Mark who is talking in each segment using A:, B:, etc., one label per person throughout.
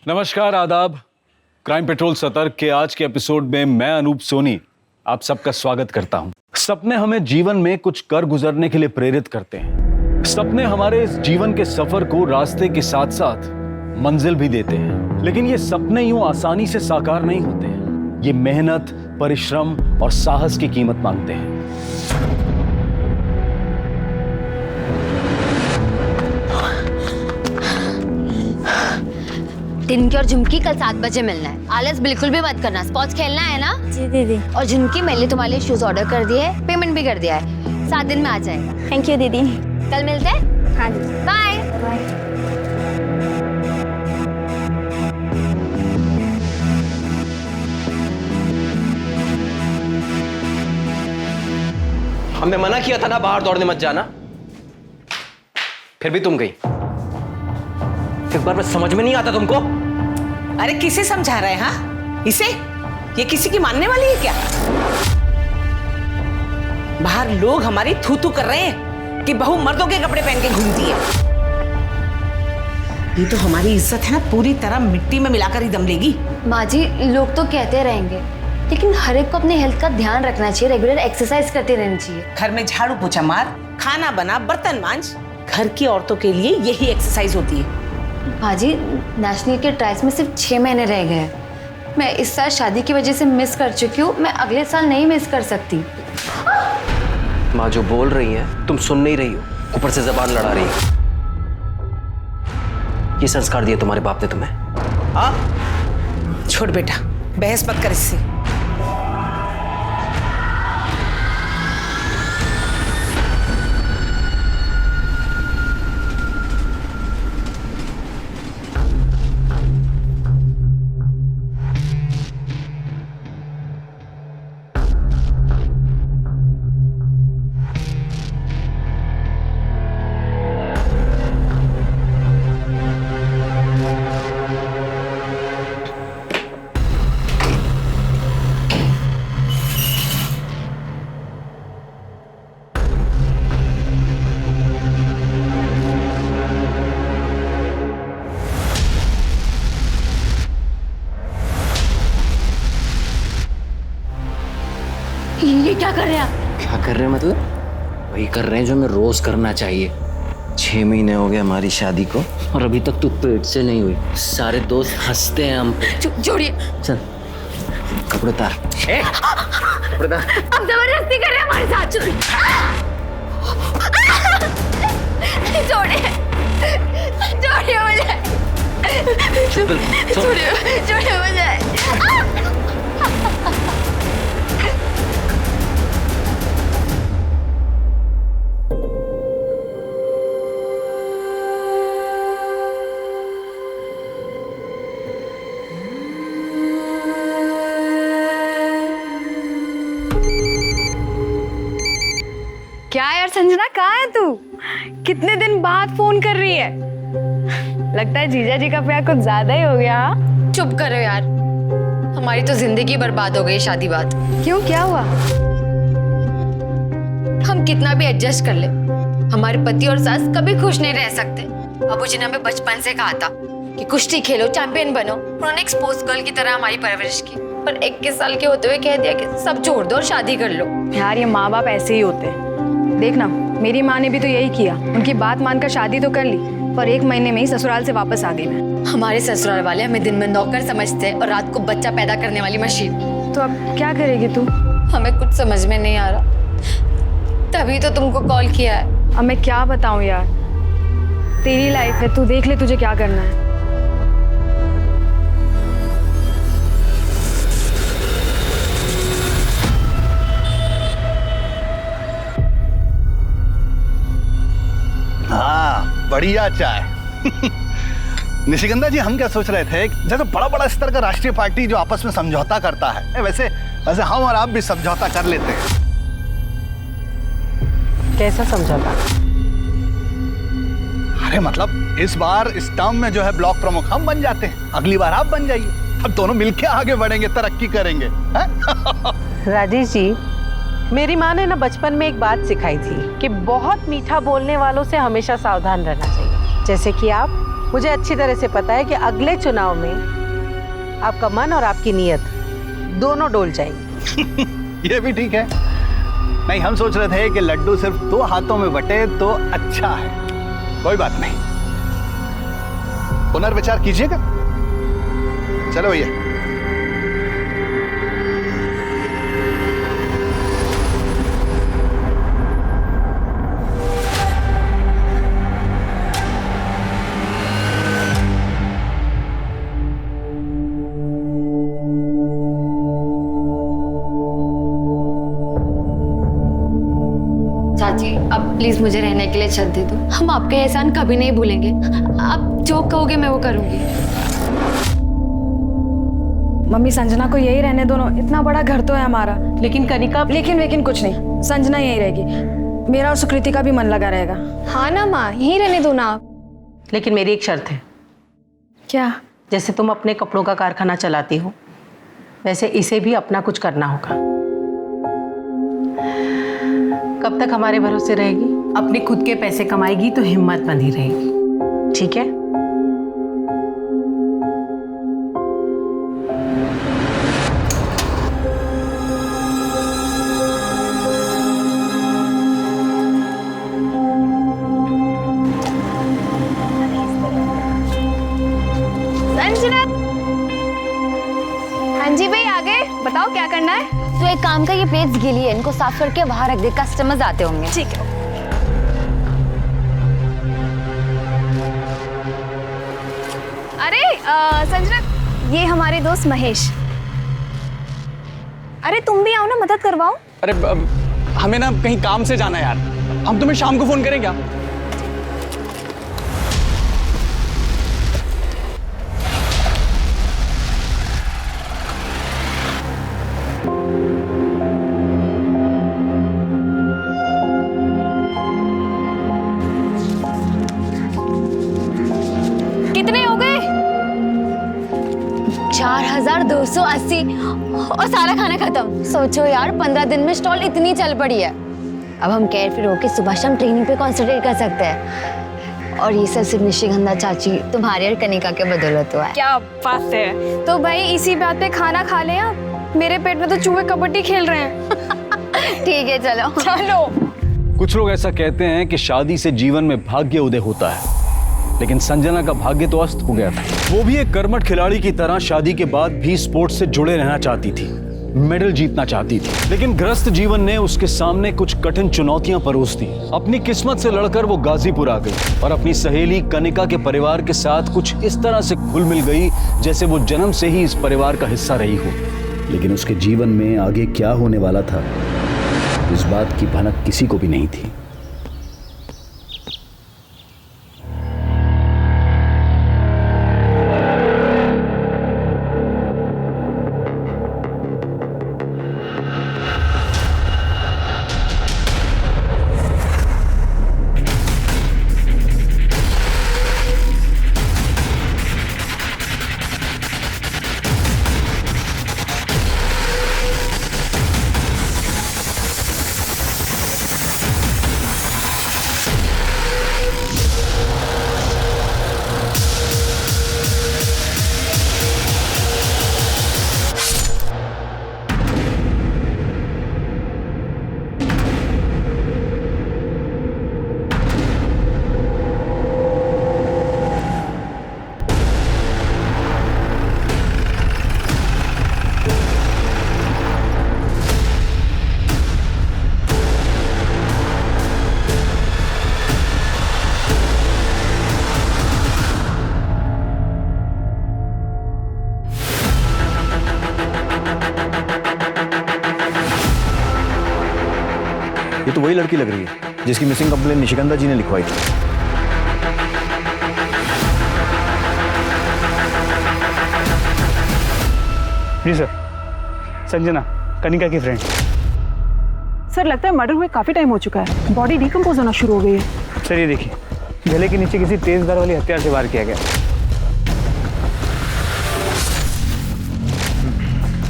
A: नमस्कार, आदाब। Crime petrol सतर्क के आज के एपिसोड में मैं अनूप सोनी आप सबका स्वागत करता हूं। सपने हमें जीवन में कुछ कर गुजरने के लिए प्रेरित करते हैं। सपने हमारे इस जीवन के सफर को रास्ते के साथ साथ मंजिल भी देते हैं, लेकिन ये सपने यूं आसानी से साकार नहीं होते हैं। ये मेहनत, परिश्रम और साहस की कीमत मांगते हैं।
B: टिनकी और झुमकी कल 7 बजे मिलना है। आलस बिल्कुल भी मत करना। स्पॉट्स खेलना है ना?
C: जी दीदी।
B: और झुमकी, मैंने तुम्हारे लिए शूज ऑर्डर कर दिए, पेमेंट भी कर दिया है। 7 दिन में आ जाएगा।
C: थैंक यू दीदी।
B: कल मिलते हैं।
C: हाँ जी,
B: बाय।
C: बाय।
D: हमने मना किया था ना बाहर दौड़ने मत जाना, फिर भी तुम गई। एक बार बस समझ में नहीं आता तुमको?
E: अरे किसे समझा रहे हैं? हाँ, इसे? ये किसी की मानने वाली है क्या? बाहर लोग हमारी थू थू कर रहे हैं कि बहू मर्दों के कपड़े पहन के घूमती है। ये तो हमारी इज्जत है ना, पूरी तरह मिट्टी में मिलाकर ही दम लेगी।
B: माँ जी, लोग तो कहते रहेंगे, लेकिन हर एक को अपने हेल्थ का ध्यान रखना चाहिए। रेगुलर एक्सरसाइज करते रहना चाहिए।
E: घर में झाड़ू पोछा मार, खाना बना, बर्तन मांज। घर की औरतों के लिए यही एक्सरसाइज होती है।
B: भाजी, नेशनल के ट्रायल्स में सिर्फ 6 महीने रह गए हैं। मैं इस साल शादी की वजह से मिस कर चुकी हूँ। मैं अगले साल नहीं मिस कर सकती।
D: माँ जो बोल रही है तुम सुन नहीं रही हो, ऊपर से जबान लड़ा रही हो। ये संस्कार दिए तुम्हारे बाप ने तुम्हें? हाँ,
E: छोड़ बेटा, बहस मत कर इससे।
B: ये क्या कर रहे हैं आप?
D: क्या कर रहे हैं मतलब? वही कर रहे हैं जो हमें रोज करना चाहिए। 6 महीने हो गए हमारी शादी को और अभी तक तू पेट से नहीं हुई। सारे दोस्त हंसते हैं हम पे।
B: जोड़िए।
D: चल कपड़े उतार। कपड़े उतार।
B: आप जबरदस्ती कर रहे हैं हमारे साथ। जोड़िए, जोड़िए मुझे, जोड़िए मुझे।
C: क्या यार संजना, कहाँ है तू? कितने दिन बाद फोन कर रही है? लगता है जीजा जी का प्यार कुछ ज्यादा ही हो गया। हाँ?
B: चुप करो यार, हमारी तो जिंदगी बर्बाद हो गई शादी बाद।
C: क्यों, क्या हुआ?
B: हम कितना भी एडजस्ट कर ले, हमारे पति और सास कभी खुश नहीं रह सकते। बाबूजी ने हमें बचपन से कहा था कि कुश्ती खेलो, चैंपियन बनो। उन्होंने एक स्पोर्ट्स गर्ल की तरह हमारी परवरिश की, पर 21 साल के होते हुए कह दिया कि सब छोड़ दो और शादी कर लो।
C: यार ये माँ बाप ऐसे ही होते हैं। देखना, मेरी माँ ने भी तो यही किया। उनकी बात मानकर शादी तो कर ली, पर 1 महीने में ही ससुराल से वापस आ गई मैं।
B: हमारे ससुराल वाले हमें दिन में नौकर समझते हैं और रात को बच्चा पैदा करने वाली मशीन।
C: तो अब क्या करेगी तू?
B: हमें कुछ समझ में नहीं आ रहा, तभी तो तुमको कॉल किया है।
C: अब मैं क्या बताऊं यार, तेरी लाइफ है, तू देख ले तुझे क्या करना है।
F: हाँ, बढ़िया चाय। निशिगंधा जी, हम क्या सोच रहे थे, जैसे बड़ा बड़ा स्तर का राष्ट्रीय पार्टी जो आपस में समझौता करता है, वैसे वैसे हम और आप भी समझौता कर लेते हैं।
E: कैसा समझौता?
F: अरे मतलब इस बार इस टर्म में जो है ब्लॉक प्रमुख हम बन जाते हैं, अगली बार आप बन जाइए। अब दोनों मिलके आगे बढ़ेंगे, तरक्की करेंगे।
G: राजेश जी, मेरी माँ ने ना बचपन में एक बात सिखाई थी कि बहुत मीठा बोलने वालों से हमेशा सावधान रहना चाहिए, जैसे कि आप मुझे अच्छी तरह से पता है कि अगले चुनाव में आपका मन और आपकी नीयत दोनों डोल जाएंगी।
F: ये भी ठीक है। नहीं, हम सोच रहे थे कि लड्डू सिर्फ 2 हाथों में बटे तो अच्छा है। कोई बात नहीं, पुनर्विचार कीजिएगा। चलो भैया।
B: चाची अब प्लीज मुझे रहने के लिए छत दे दो। हम आपका एहसान कभी नहीं भूलेंगे। आप जो कहोगे मैं वो करूंगी।
C: मम्मी संजना को यही रहने दो ना, इतना बड़ा घर तो है हमारा।
G: लेकिन कनिका,
C: लेकिन कुछ नहीं, संजना यही रहेगी। मेरा और सुकृति का भी मन लगा रहेगा। हाँ ना माँ, यही रहने दो ना आप।
G: लेकिन मेरी एक शर्त है।
C: क्या?
G: जैसे तुम अपने कपड़ों का कारखाना चलाती हो, वैसे इसे भी अपना कुछ करना होगा। कब तक हमारे भरोसे रहेगी? अपने खुद के पैसे कमाएगी तो हिम्मत बंधी रहेगी, ठीक है?
C: संजना, हाँ जी भाई, आगे बताओ क्या करना है?
B: तो एक काम का, ये प्लेट्स गीली है, इनको साफ करके बाहर रख दे, कस्टमर्स आते होंगे।
C: ठीक है। अरे संजना, ये हमारे दोस्त महेश। अरे तुम भी आओ ना, मदद करवाओ।
H: अरे हमें ना कहीं काम से जाना है यार, हम तुम्हें शाम को फोन करें क्या?
B: कितने हो गए? 4280 और सारा खाना खत्म। सोचो यार, 15 दिन में स्टॉल इतनी चल पड़ी है। अब हम केयर फ्री होकर सुबह शाम ट्रेनिंग पे कॉन्सेंट्रेट कर सकते हैं। और ये सब सिर्फ निशिगंधा चाची तुम्हारी और कनिका के बदौलत हुआ है।
C: क्या बात है। तो भाई इसी बात पे खाना खा लें आप। मेरे पेट में तो चूहे कबड्डी खेल रहे हैं।
B: ठीक है, चलो
C: चलो।
A: कुछ लोग ऐसा कहते हैं कि शादी से जीवन में भाग्य उदय होता है, लेकिन संजना का भाग्य तो अस्त हो गया था। वो भी एक कर्मठ खिलाड़ी की तरह शादी के बाद भी स्पोर्ट्स से जुड़े रहना चाहती थी, मेडल जीतना चाहती थी। लेकिन ग्रस्त जीवन ने उसके सामने कुछ कठिन चुनौतियां परोस दी। अपनी किस्मत से लड़कर वो गाजीपुर आ गई और अपनी सहेली कनिका के परिवार के साथ कुछ इस तरह से घुल मिल गई जैसे वो जन्म से ही इस परिवार का हिस्सा रही हो। लेकिन उसके जीवन में आगे क्या होने वाला था, इस बात की भनक किसी को भी नहीं थी।
I: ये तो वही लड़की लग रही है जिसकी मिसिंग कंप्लेन निशिगंधा जी ने लिखवाई थी।
H: जी सर, संजना कनिका की फ्रेंड।
J: सर लगता है मर्डर हुए काफी टाइम हो चुका है, बॉडी डिकम्पोज होना शुरू हो गई है।
H: सर ये देखिए, गले के नीचे किसी तेज धार वाली हथियार से वार किया गया।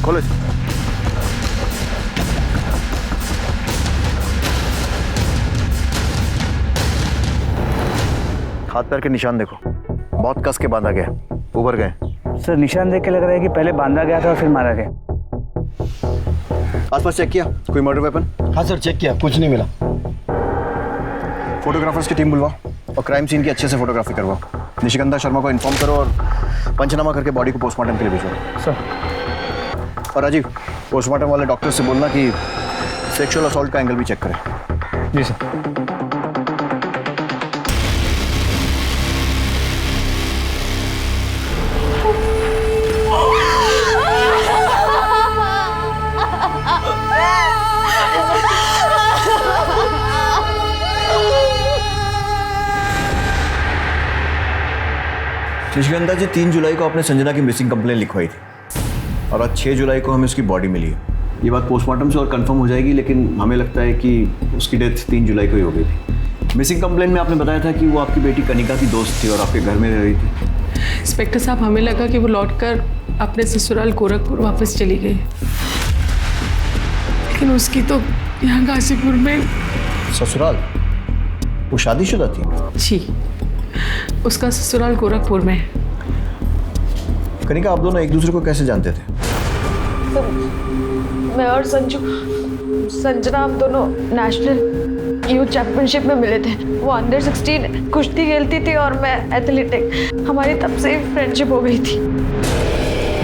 I: खोलो। हाथ पैर के निशान देखो। बहुत कस के बांधा गया, उभर गए।
K: सर निशान देख के लग रहा है कि पहले बांधा गया था और फिर मारा गया।
I: आसपास चेक किया, कोई मर्डर वेपन?
L: हाँ सर, चेक किया, कुछ नहीं मिला।
I: फोटोग्राफर्स की टीम बुलवाओ और क्राइम सीन की अच्छे से फोटोग्राफी करवाओ। निशिगंधा शर्मा को इन्फॉर्म करो और पंचनामा करके बॉडी को पोस्टमार्टम के लिए भेजो।
K: सर।
I: और राजीव, पोस्टमार्टम वाले डॉक्टर से बोलना कि सेक्सुअल असॉल्ट का एंगल भी चेक करें।
K: जी सर।
I: निशिगंधा जी, 3 जुलाई को आपने संजना की मिसिंग कंप्लेन लिखवाई थी और आज 6 जुलाई को हमें उसकी बॉडी मिली है। ये बात पोस्टमार्टम से और कंफर्म हो जाएगी, लेकिन हमें लगता है कि उसकी डेथ 3 जुलाई को ही हो गई थी। मिसिंग कंप्लेन में आपने बताया था कि वो आपकी बेटी कनिका की दोस्त थी और आपके घर में रह रही थी।
M: इंस्पेक्टर साहब, हमें लगा कि वो लौटकर अपने ससुराल गोरखपुर वापस चली गई, लेकिन उसकी तो यहाँ गाजीपुर में।
I: ससुराल? वो शादीशुदा थी?
M: जी, उसका ससुराल गोरखपुर में है।
I: कनिका, आप दोनों एक दूसरे को कैसे जानते थे?
C: मैं और संजना हम दोनों नेशनल यूथ चैंपियनशिप में मिले थे। वो अंडर 16 कुश्ती खेलती थी और मैं एथलेटिक। हमारी तब से फ्रेंडशिप हो गई थी।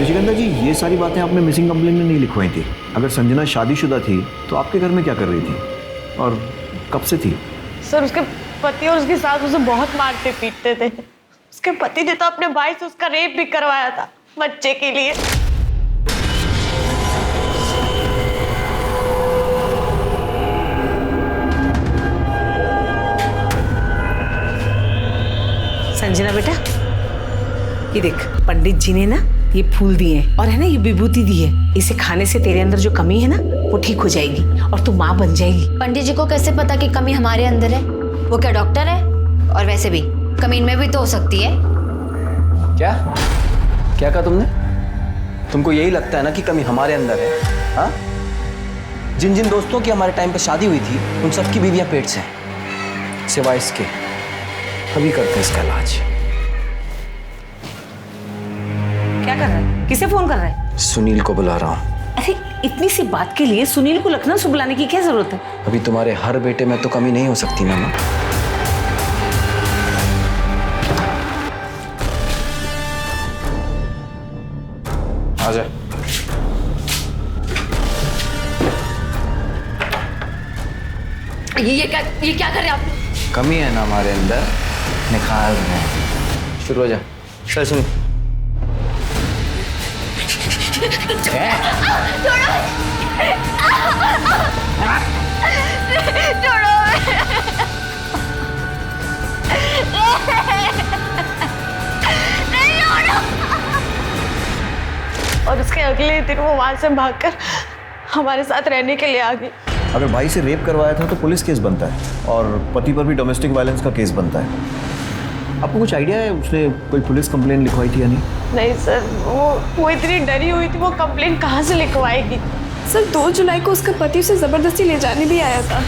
I: निशिगंधा जी, ये सारी बातें आपने मिसिंग कंप्लेन में नहीं लिखवाई थी। अगर संजना शादीशुदा थी तो आपके घर में क्या कर रही थी और कब से थी?
C: सर, उसके पति और उसकी सास उसे बहुत मारते पीटते थे। उसके पति ने तो अपने भाई से उसका रेप भी करवाया था बच्चे के लिए।
E: संजना बेटा, ये देख, पंडित जी ने ना ये फूल दिए हैं और है ना ये विभूति दी है। इसे खाने से तेरे अंदर जो कमी है ना वो ठीक हो जाएगी और तू माँ बन जाएगी।
B: पंडित जी को कैसे पता कि कमी हमारे अंदर है? वो क्या डॉक्टर है? और वैसे भी कमी इनमें भी तो हो सकती है।
D: क्या क्या कहा तुमने? तुमको यही लगता है ना कि कमी हमारे अंदर है? हाँ, जिन जिन दोस्तों की हमारे टाइम पे शादी हुई थी उन सबकी बीवियां पेट से हैं, सिवाय इसके। कभी करते हैं इसका इलाज।
E: क्या कर रहा है? किसे फोन कर रहा है?
D: सुनील को बुला रहा हूँ।
E: अरे इतनी सी बात के लिए सुनील को लखनऊ से बुलाने की क्या जरूरत है?
D: अभी तुम्हारे हर बेटे में तो कमी नहीं हो सकती ना माँ। आजा।
B: ये क्या कर रहे हैं आप?
D: कमी है ना हमारे अंदर, निखार रहे हैं। शुरू हो जा। चल सुन।
C: और उसके अगले दिन वो वहां से भागकर हमारे साथ रहने के लिए आ गई।
I: अगर भाई से रेप करवाया था तो पुलिस केस बनता है और पति पर भी डोमेस्टिक वायलेंस का केस बनता है। आपको कुछ आइडिया है उसने कोई पुलिस कंप्लेन लिखवाई थी या नहीं?
C: नहीं सर, वो इतनी डरी हुई थी, वो कंप्लेन कहाँ से लिखवाएगी?
M: सर 2 जुलाई को उसका पति उसे जबरदस्ती ले जाने भी आया था।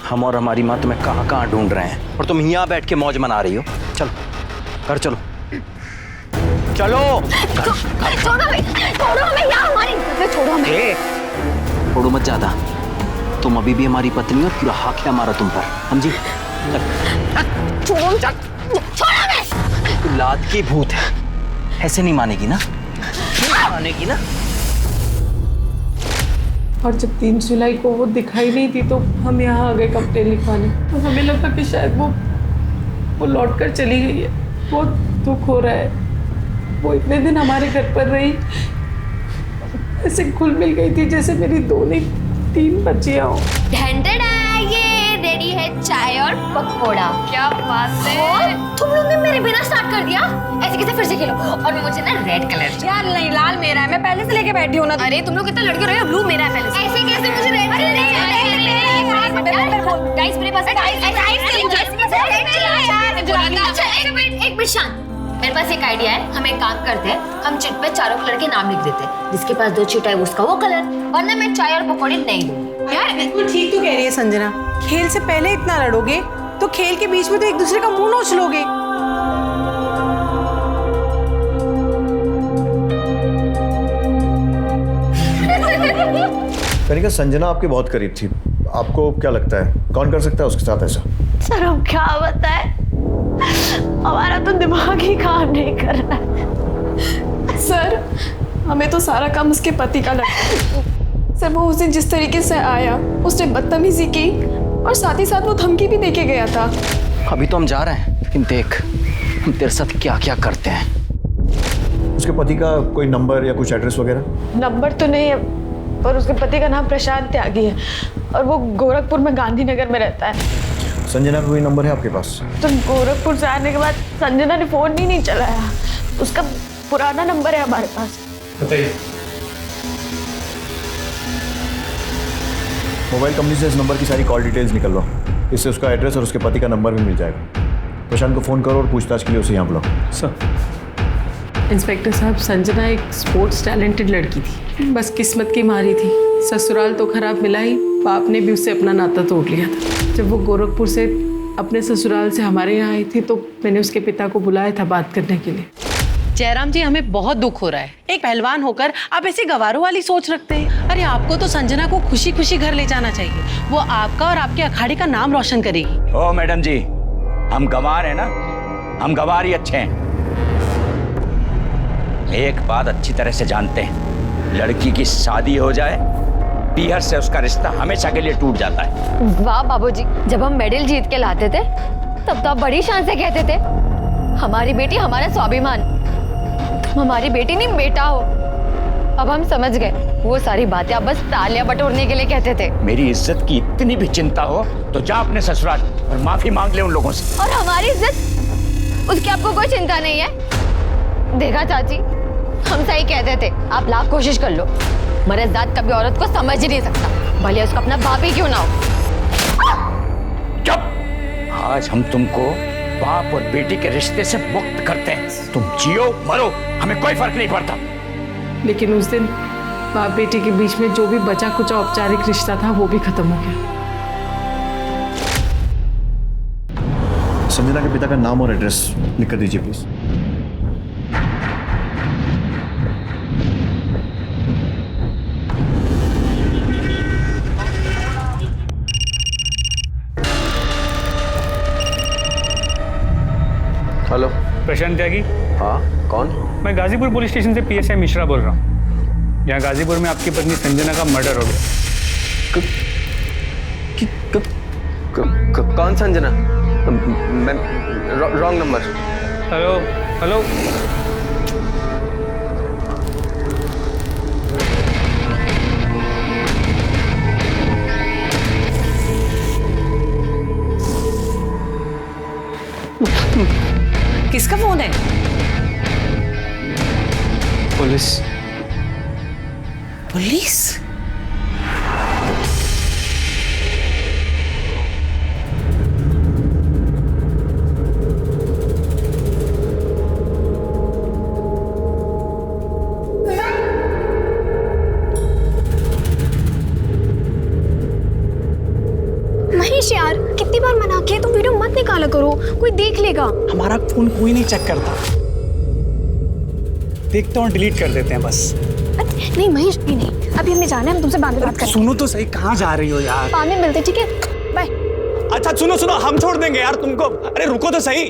D: हम और हमारी माँ तुम्हें कहाँ कहाँ ढूंढ रहे हैं और तुम यहाँ बैठ के मौज मना रही हो। चलो घर चलो। चलो
B: छोड़ो हमें यार, हमारी छोड़ो हमें।
D: छोड़ो मत ज्यादा, तुम अभी भी हमारी पत्नी हो, पूरा हक है हमारा तुम पर, समझी?
B: छोड़ो हमें।
D: तू लाद की भूत है, ऐसे नहीं मानेगी ना? नहीं मानेगी ना?
M: और जब 3 जुलाई को वो दिखाई नहीं थी तो हम यहाँ आ गए कंप्लेन लिखवाने। तो हमें लगा कि शायद वो लौट कर चली गई है। बहुत दुख हो रहा है। वो इतने दिन हमारे घर पर रही, ऐसे घुल मिल गई थी जैसे मेरी 2 नहीं 3 बच्चियां हो।
B: ये रेडी है चाय और पकौड़ा। क्या बात है, तुम लोग ने मेरे बिना स्टार्ट कर दिया। ऐसे कैसे फिर से खेलो? और मुझे ना रेड कलर।
C: यार नहीं, लाल मेरा है, मैं पहले से लेके बैठी हूँ ना।
B: अरे तुम लोग इतना लड़के रहे हो, ब्लू मेरा है पहले से। ऐसे कैसे मुझे रेड कलर? गाइस मेरे पास एक मिनट शांत। मेरे पास एक आइडिया है, हम एक काम करते हैं, हम चिट पे चारों कलर के नाम लिख देते हैं, जिसके पास 2 चिट है उसका वो कलर, वरना मैं चाय और पकौड़ी नहीं दूंगी।
E: यार बिल्कुल ठीक तो कह रही है संजना। खेल से पहले इतना लड़ोगे तो खेल के बीच में तो एक दूसरे का मुंह नोच लोगे।
I: कनिका, संजना आपके बहुत करीब थी, आपको क्या लगता है कौन कर सकता है उसके साथ ऐसा?
C: सर हम क्या बताएं, हमारा तो दिमाग ही काम नहीं कर रहा है।
M: सर हमें तो सारा काम उसके पति का लगता है। सर वो उस दिन जिस तरीके से आया, उसने बदतमीजी की और साथ ही साथ वो धमकी भी देके गया था।
D: अभी तो हम जा रहे हैं, लेकिन देख हम तेरे साथ क्या क्या करते हैं।
I: उसके पति का कोई नंबर या कुछ एड्रेस वगैरह?
C: नंबर तो नहीं है, पर उसके पति का नाम प्रशांत त्यागी है और वो गोरखपुर में गांधीनगर में रहता है।
I: संजना का कोई नंबर है आपके पास?
C: तो गोरखपुर से आने के बाद संजना ने फोन ही नहीं चलाया, उसका पुराना नंबर है हमारे पास।
H: बताइए।
I: मोबाइल कंपनी से इस नंबर की सारी कॉल डिटेल्स निकलवाओ, इससे उसका एड्रेस और उसके पति का नंबर भी मिल जाएगा। प्रशांत को फ़ोन करो और पूछताछ के लिए उसे यहाँ बुलाओ।
H: सर।
M: इंस्पेक्टर साहब, संजना एक स्पोर्ट्स टैलेंटेड लड़की थी, बस किस्मत की मारी थी। ससुराल तो खराब मिला ही, बाप ने भी उससे अपना नाता तोड़ लिया था। जब वो गोरखपुर से अपने ससुराल से हमारे यहाँ आई थी तो मैंने उसके पिता को बुलाया था बात करने के लिए।
G: जयराम जी, हमें बहुत दुख हो रहा है। एक पहलवान होकर आप ऐसे गवारों वाली सोच रखते हैं। अरे आपको तो संजना को खुशी खुशी घर ले जाना चाहिए, वो आपका और आपके अखाड़े का नाम रोशन करेगी।
L: ओ मैडम जी, हम गंवार हैं ना, हम गंवार ही अच्छे हैं। एक बात अच्छी तरह से जानते हैं, लड़की की शादी हो जाए, पीहर से उसका रिश्ता हमेशा के लिए टूट जाता है।
B: वाह बाबूजी, जब हम मेडल जीत के लाते थे तब तो आप बड़ी शान से कहते थे हमारी बेटी हमारा स्वाभिमान, तुम हमारी बेटी नहीं बेटा हो। अब हम समझ गए, वो सारी बातें आप बस तालियां बटोरने के लिए कहते थे।
L: मेरी इज्जत की इतनी भी चिंता हो तो जा अपने ससुराल और माफी मांग ले उन लोगों से।
B: और हमारी इज्जत, उसकी आपको कोई चिंता नहीं है? देखा चाची, हम सही कहते थे, आप लाख कोशिश कर लो, मर्द कभी औरत को समझ ही नहीं सकता, भले उसका अपना बाप ही क्यों ना हो।
L: चुप! आज हम तुमको बाप और बेटी के रिश्ते से मुक्त करते हैं। तुम जियो मरो, हमें कोई फर्क नहीं पड़ता।
M: लेकिन उस दिन बाप बेटी के बीच में जो भी बचा कुचा औपचारिक रिश्ता था वो भी खत्म हो गया।
I: संजना के पिता का नाम और एड्रेस लिख कर दीजिए प्लीज।
D: हेलो,
H: प्रशांत त्यागी।
D: हाँ कौन?
H: मैं गाजीपुर पुलिस स्टेशन से पीएसआई मिश्रा बोल रहा हूँ। यहाँ गाजीपुर में आपकी पत्नी संजना का मर्डर हो गया।
D: कौन संजना? मैं रॉन्ग नंबर।
H: हेलो हेलो,
E: किसका फोन है?
H: पुलिस।
E: पुलिस?
N: महेश यार, कितनी बार मना किया, तुम वीडियो मत निकाला करो, कोई देख लेगा।
H: हमारा फोन कोई नहीं चेक करता, देखते और डिलीट कर देते हैं बस।
N: नहीं महेश, भी नहीं, अभी हमें जाना है, हम तुमसे बाद में बात करेंगे।
H: सुनो तो सही, कहाँ जा रही हो यार?
N: बाद में मिलते, ठीक है, बाय।
H: अच्छा सुनो सुनो, हम छोड़ देंगे यार तुमको। अरे रुको तो सही।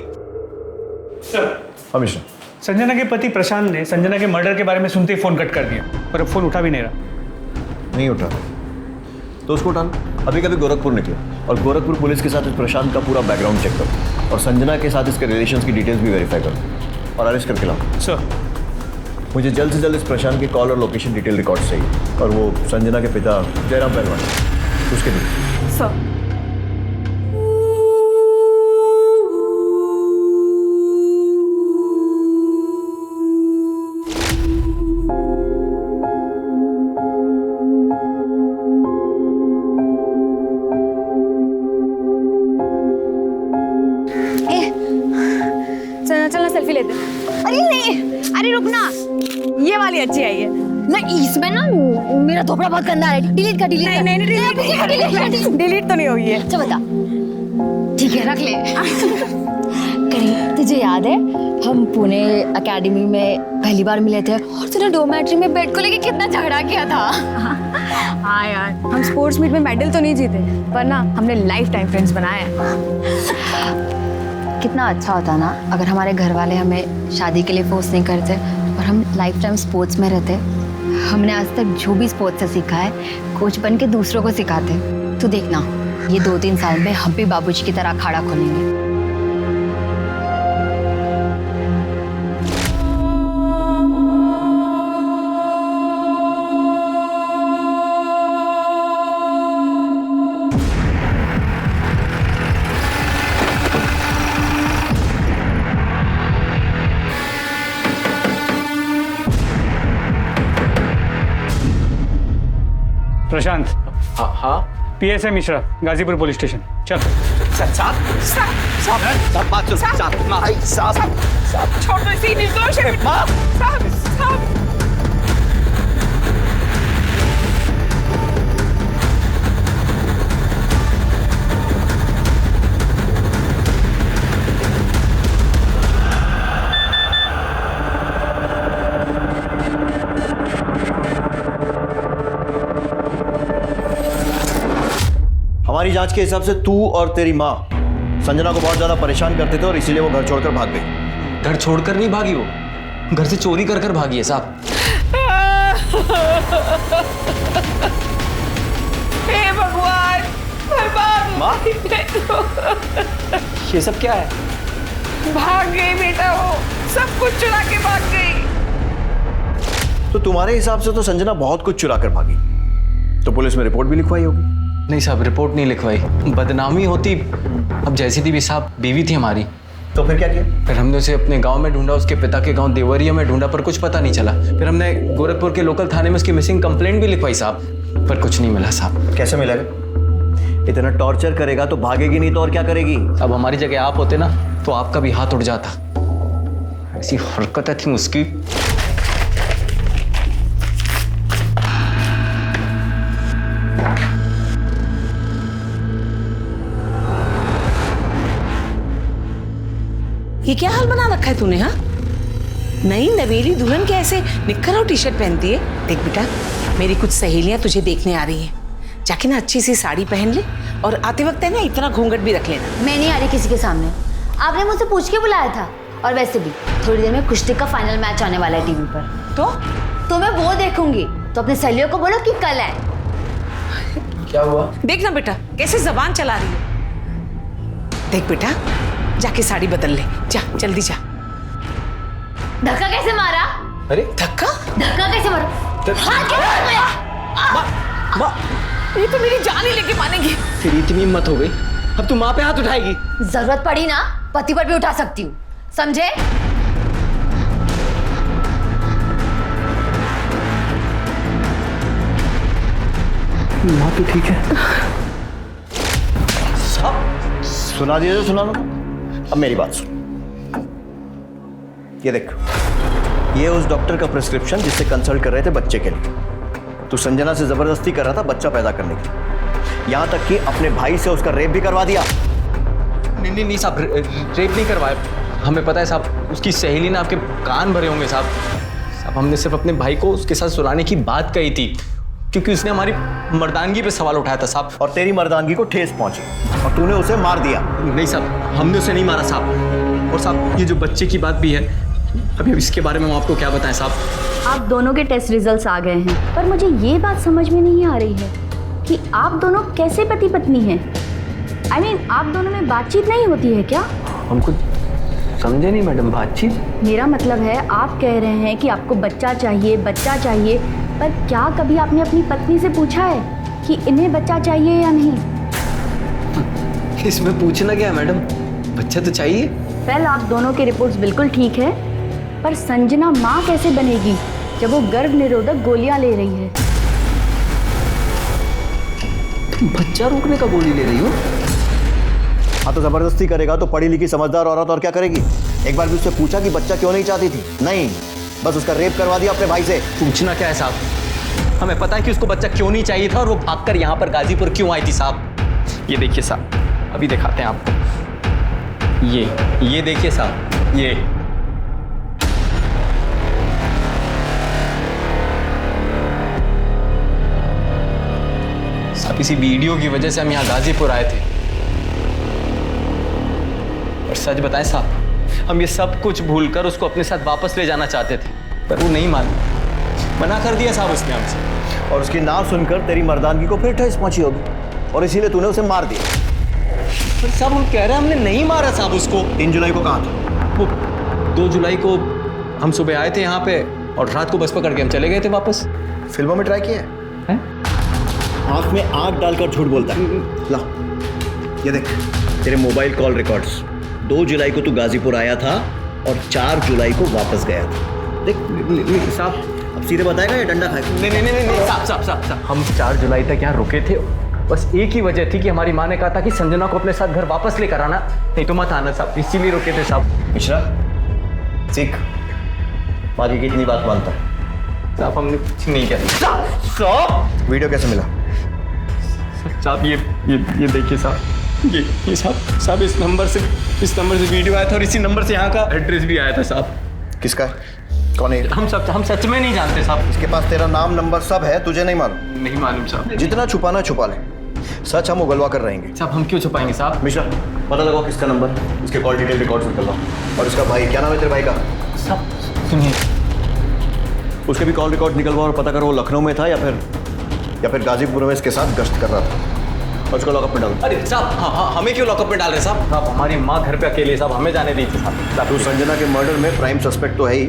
I: हमेशा
H: संजना के पति प्रशांत ने संजना के मर्डर के बारे में सुनते ही फोन कट कर दिया, पर अब फोन उठा भी नहीं रहा।
I: नहीं उठा तो उसको उठाना। अभी कभी गोरखपुर निकले और गोरखपुर पुलिस के साथ इस प्रशांत का पूरा बैकग्राउंड चेक करो और संजना के साथ इसके रिलेशंस की डिटेल्स भी वेरीफाई करो और अरेस्ट करके लाओ।
H: सर,
I: मुझे जल्द से जल्द इस प्रशांत के कॉल और लोकेशन डिटेल रिकॉर्ड चाहिए और वो संजना के पिता जयराम पहलवान उसके भी।
C: सर
N: चलना सेल्फी लेते हैं।
B: अरे नहीं, अरे रुकना, ये वाली अच्छी आई है। नहीं, इसमें ना मेरा थोपड़ा बहुत गंदा है। डिलीट कर, डिलीट कर। नहीं,
C: डिलीट तो नहीं होगी है।
B: अच्छा बता। ठीक है, रख ले। करीब तुझे याद है हम पुणे एकेडमी में पहली बार मिले थे और तूने डोमेट्री में बेड को लेके कितना झगड़ा किया था?
C: हाँ यार, हम स्पोर्ट्स मीट में मेडल तो नहीं जीते पर ना हमने लाइफ टाइम फ्रेंड्स बनाए हैं।
B: कितना अच्छा होता ना अगर हमारे घर वाले हमें शादी के लिए फोर्स नहीं करते और हम लाइफ टाइम स्पोर्ट्स में रहते। हमने आज तक जो भी स्पोर्ट्स से सीखा है कोच बन के दूसरों को सिखाते। तो देखना ये 2-3 साल में हम भी बाबूजी की तरह अखाड़ा खोलेंगे।
H: प्रशांत।
D: हाँ हाँ।
H: PSI Mishra, Ghazipur police station. चल।
E: छोड़ो इसे, निर्दोष है। साहब।
I: हमारी जांच के हिसाब से तू और तेरी माँ संजना को बहुत ज्यादा परेशान करते थे और इसीलिए वो घर छोड़कर भाग गई।
D: घर छोड़कर नहीं भागी, वो घर से चोरी कर कर भागी है साहब।
E: हे भगवान, बर्बाद।
D: ये सब क्या है?
E: भाग गई बेटा, वो सब कुछ चुरा के भाग गई।
I: तो तुम्हारे हिसाब से तो संजना बहुत कुछ चुरा कर भागी, तो पुलिस में रिपोर्ट भी लिखवाई होगी।
D: नहीं साहब, रिपोर्ट नहीं लिखवाई, बदनामी होती। अब जैसी थी भी साहब बीवी थी हमारी।
I: तो फिर क्या किया?
D: फिर हमने उसे अपने गांव में ढूंढा, उसके पिता के गांव देवरिया में ढूंढा, पर कुछ पता नहीं चला। फिर हमने गोरखपुर के लोकल थाने में उसकी मिसिंग कंप्लेंट भी लिखवाई साहब, पर कुछ नहीं मिला साहब।
I: कैसे मिलेगा? इतना टॉर्चर करेगा तो भागेगी नहीं तो और क्या करेगी?
D: अब हमारी जगह आप होते ना तो आपका भी हाथ उठ जाता। ऐसी हरकतें थी उसकी।
E: ये क्या हाल बना रखा है तूने? हाँ, नई नवेली दुल्हन कैसे निक्कर और टी-शर्ट पहनती है? देख बेटा, मेरी कुछ सहेलियां तुझे देखने आ रही हैं, जाके ना अच्छी सी साड़ी पहन ले और आते वक्त है ना इतना घूंघट भी रख लेना।
B: मैं नहीं आ रही किसी के सामने, आपने मुझसे पूछ के बुलाया था। और वैसे भी थोड़ी देर में कुश्ती का फाइनल मैच आने वाला है टीवी पर, तो मैं वो देखूंगी। तो अपने सहेलियों को बोलो कि कल है।
D: क्या हुआ?
E: देख ना बेटा कैसे जबान चला रही है। देख बेटा, जाके साड़ी बदल ले, जा जल्दी जा।
B: धक्का कैसे मारा?
D: अरे
E: धक्का
B: कैसे मारा? हाथ कैसे मारा?
E: ये तो मेरी जान ही लेके मानेगी।
D: फिर इतनी हिम्मत हो गई, अब तू माँ पे हाथ उठाएगी?
B: जरूरत पड़ी ना पति पर भी उठा सकती हूँ, समझे?
I: माँ तो ठीक है। सुना दिया तो सुना लो। अब मेरी बात सुन, ये देख, ये उस डॉक्टर का प्रिस्क्रिप्शन जिससे कंसल्ट कर रहे थे बच्चे के लिए। तू संजना से जबरदस्ती कर रहा था बच्चा पैदा करने की, यहां तक कि अपने भाई से उसका रेप भी करवा दिया।
D: नहीं साहब, रेप नहीं करवाया। हमें पता है साहब, उसकी सहेली ने आपके कान भरे होंगे साहब। हमने सिर्फ अपने भाई को उसके साथ सुलाने की बात कही थी, क्योंकि उसने हमारी मर्दानगी पे सवाल उठाया था साहब।
I: और तेरी मर्दानगी को ठेस पहुंची और तूने उसे मार दिया।
D: नहीं साहब, हमने उसे नहीं मारा साहब। और साहब, ये जो बच्चे की बात भी है, अभी इसके बारे में हम आपको क्या बताएं साहब?
O: आप दोनों के टेस्ट रिजल्ट्स आ गए हैं, पर मुझे ये बात समझ में नहीं आ रही है कि आप दोनों कैसे पति पत्नी हैं। I mean, आप दोनों में बातचीत नहीं होती है क्या?
D: हम कुछ समझे नहीं मैडम। बातचीत?
O: मेरा मतलब है, आप कह रहे हैं कि आपको बच्चा चाहिए, पर क्या कभी आपने अपनी पत्नी से पूछा है कि इन्हें बच्चा चाहिए या नहीं?
D: इसमें पूछना क्या है मैडम, बच्चा तो चाहिए।
O: वेल, आप दोनों की रिपोर्ट्स बिल्कुल ठीक है, पर संजना माँ कैसे बनेगी जब वो गर्भ निरोधक गोलियां ले रही है?
D: तुम बच्चा रोकने का गोली ले रही हो?
I: हाँ, तो जबरदस्ती करेगा तो पढ़ी लिखी समझदार औरत और क्या करेगी? एक बार भी उससे पूछा कि बच्चा क्यों नहीं चाहती थी? नहीं, बस उसका रेप करवा दिया अपने भाई से।
D: पूछना क्या है साहब? हमें पता है कि उसको बच्चा क्यों नहीं चाहिए था और वो भागकर यहाँ पर गाजीपुर क्यों आई थी साहब। ये देखिए साहब, अभी दिखाते हैं आपको। ये देखिए साहब, ये साहब इसी वीडियो की वजह से हम यहाँ गाजीपुर आए थे। और सच बताएं साहब, हम ये सब कुछ भूलकर उसको अपने साथ वापस ले जाना चाहते थे, पर वो नहीं मानी, मना कर दिया साहब उसने हमसे।
I: और उसकी ना सुनकर तेरी मर्दानगी को फिर ठेस पहुंची होगी और इसीलिए तूने उसे मार दिया।
D: पर साहब हम कह रहे हैं हमने नहीं मारा साहब उसको।
I: 3 जुलाई को कहाँ था?
D: वो 2 जुलाई को हम सुबह आए थे यहाँ पे और रात को बस पकड़ के हम चले गए थे वापस।
I: फिल्मों में ट्राई किया है? आंख में आंख डालकर झूठ बोलता है। ला, ये देख तेरे मोबाइल कॉल रिकॉर्ड्स। 2 जुलाई को तू गाजीपुर आया था और 4 जुलाई को वापस गया था। देख
D: साहब,
I: अब सीधे बताएगा या डंडा खाएगा?
D: नहीं साहब, हम 4 जुलाई तक यहाँ रुके थे। बस एक ही वजह थी कि हमारी माँ ने कहा था कि संजना को अपने साथ घर वापस लेकर आना, नहीं तो मत आना साहब, इसीलिए रुके थे साहब।
I: मिश्रा, सीख, माँ की कितनी बात मानता है?
D: साहब हमने कुछ नहीं किया। साहब
I: वीडियो कैसे मिला?
D: साहब ये देखिए साहब, ये साहब इस नंबर से वीडियो आया था और इसी नंबर से यहाँ का एड्रेस भी आया था साहब।
I: किसका? कौन है?
D: हम सच में नहीं जानते साहब।
I: इसके पास तेरा नाम नंबर सब है, तुझे नहीं मालूम?
D: नहीं मालूम साहब।
I: जितना छुपाना छुपा ले, सच हम उगलवा कर रहेंगे।
D: साहब हम क्यों छुपाएंगे साहब?
I: मिश्रा, पता लगाओ किसका नंबर, इसके कॉल डिटेल रिकॉर्ड्स निकलवाओ। और इसका भाई, क्या नाम है तेरे भाई का?
D: साहब सुनिए,
I: उसके भी कॉल रिकॉर्ड निकलवाओ और पता करो वो लखनऊ में था या फिर गाजीपुर में इसके साथ गश्त कर रहा था। और उसको लॉकअप में डालो।
D: अरे साहब, हाँ, हमें क्यों लॉकअप में डाल रहे साहब? साहब हमारी माँ घर पे अकेले, साहब हमें जाने दीजिए साहब।
I: तू संजना के मर्डर में प्राइम सस्पेक्ट तो है ही,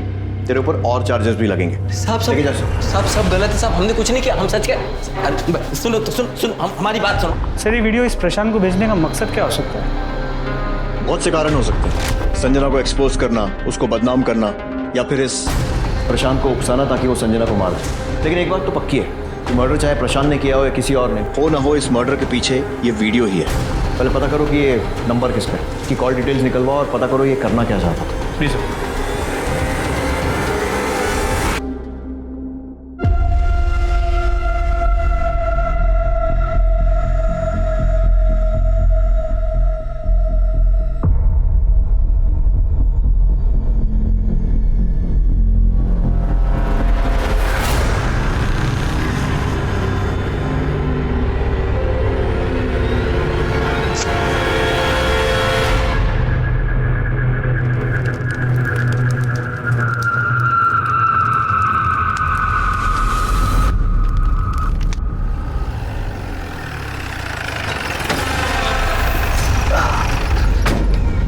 I: तेरे ऊपर और चार्जेस भी लगेंगे।
D: साहब सब गलत है साहब, हमने कुछ नहीं किया, हम सच कह। सुनो तो सुन हमारी बात सुनो।
K: सर ये वीडियो इस प्रशांत को भेजने का मकसद क्या हो सकता है?
I: बहुत से कारण हो सकते हैं। संजना को एक्सपोज करना, उसको बदनाम करना, या फिर इस प्रशांत को उकसाना ताकि वो संजना को मार दे। लेकिन एक बात तो पक्की है, मर्डर चाहे प्रशांत ने किया हो या किसी और ने, हो ना हो इस मर्डर के पीछे ये वीडियो ही है। पहले पता करो कि ये नंबर किसका है, इसकी कॉल डिटेल्स निकलवाओ और पता करो ये करना क्या चाहता था।
K: Please sir.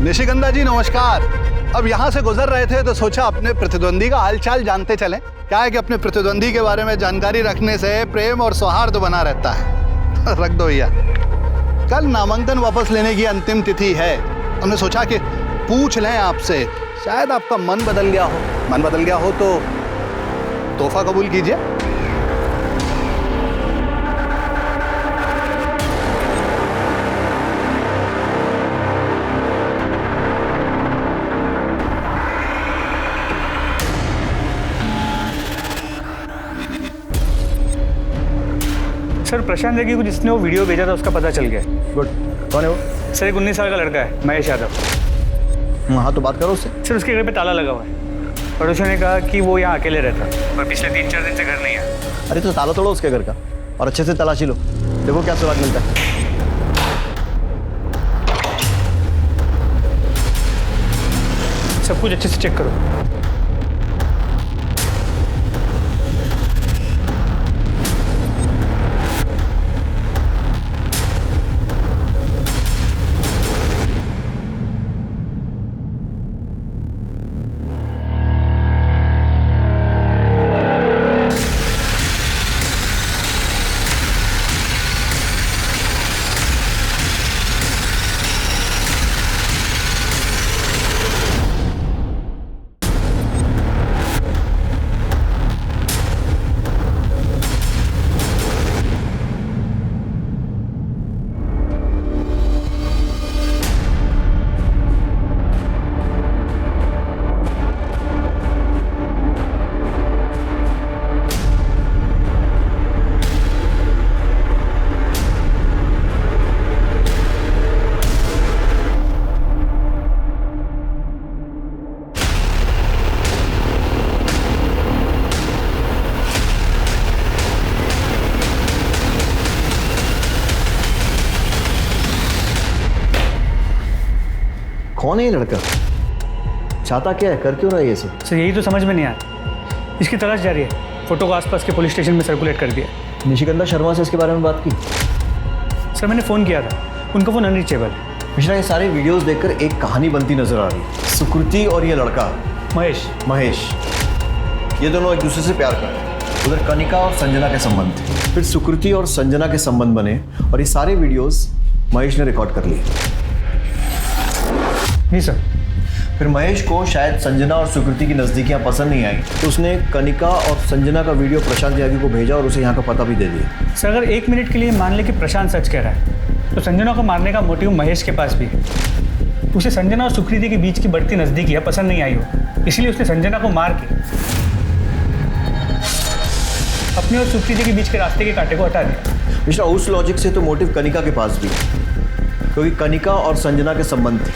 F: निशिगंधा जी नमस्कार। अब यहाँ से गुजर रहे थे तो सोचा अपने प्रतिद्वंदी का हालचाल जानते चलें। क्या है कि अपने प्रतिद्वंदी के बारे में जानकारी रखने से प्रेम और सौहार्द बना रहता है। रख दो भैया। कल नामांकन वापस लेने की अंतिम तिथि है। हमने सोचा कि पूछ लें आपसे, शायद आपका मन बदल गया हो। मन बदल गया हो तो तोहफा कबूल कीजिए।
K: सर प्रशांत देखिए कुछ जिसने वो वीडियो भेजा था उसका पता चल गया।
I: गुड। कौन है वो?
K: सर एक 19 साल का लड़का है, महेश यादव।
I: हाँ तो बात करो उससे।
K: सर उसके घर पे ताला लगा हुआ है। पड़ोसियों ने कहा कि वो यहाँ अकेले रहता है पर पिछले 3-4 दिन से घर नहीं आया।
I: अरे तो ताला तोड़ो उसके घर का और अच्छे से तलाशी लो, देखो क्या सुराग मिलता है।
K: सब कुछ अच्छे से चेक करो।
I: कौन है ये लड़का? चाहता क्या है, कर क्यों रहा है ये सब?
K: सर यही तो समझ में नहीं आया। इसकी तलाश जारी है। फोटो को आसपास के पुलिस स्टेशन में सर्कुलेट कर दिया।
I: निशिगंधा शर्मा से इसके बारे में बात की?
K: सर मैंने फ़ोन किया था, उनका फ़ोन अनरीचेबल है।
I: मिश्रा, ये सारे वीडियोस देखकर एक कहानी बनती नजर आ रही है। सुकृति और ये लड़का महेश, ये दोनों एक दूसरे से प्यार करते हैं। उधर कनिका और संजना के संबंध थे, फिर सुकृति और संजना के संबंध बने और ये सारे वीडियोस महेश ने रिकॉर्ड कर लिए।
K: नहीं सर।
I: फिर महेश को शायद संजना और सुकृति की नज़दीकियाँ पसंद नहीं आई, तो उसने कनिका और संजना का वीडियो प्रशांत त्यागी को भेजा और उसे यहाँ का पता भी दे दिया।
K: सर अगर 1 मिनट के लिए मान ले कि प्रशांत सच कह रहा है, तो संजना को मारने का मोटिव महेश के पास भी है। उसे संजना और सुकृति के बीच की बढ़ती नज़दीकियाँ पसंद नहीं आई हो, इसलिए उसने संजना को मार के अपने और सुकृति के बीच के रास्ते के कांटे को हटा दिया।
I: मिश्रा, उस लॉजिक से तो मोटिव कनिका के पास भी है, क्योंकि कनिका और संजना के संबंध थे,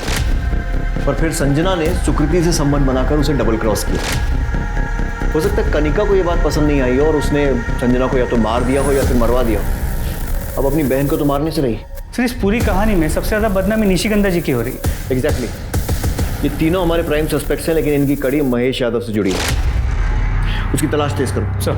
I: पर फिर संजना ने सुकृति से संबंध बनाकर उसे डबल क्रॉस किया। हो सकता है कनिका को ये बात पसंद नहीं आई हो और उसने संजना को या तो मार दिया हो या फिर मरवा दिया हो। अब अपनी बहन को तो मारने से रही।
K: सर इस पूरी कहानी में सबसे ज़्यादा बदनामी निशिगंधा जी की हो रही है।
I: एग्जैक्टली। ये तीनों हमारे प्राइम सस्पेक्ट्स हैं, लेकिन इनकी कड़ी महेश यादव से जुड़ी है। उसकी तलाश तेज करो।
J: सर,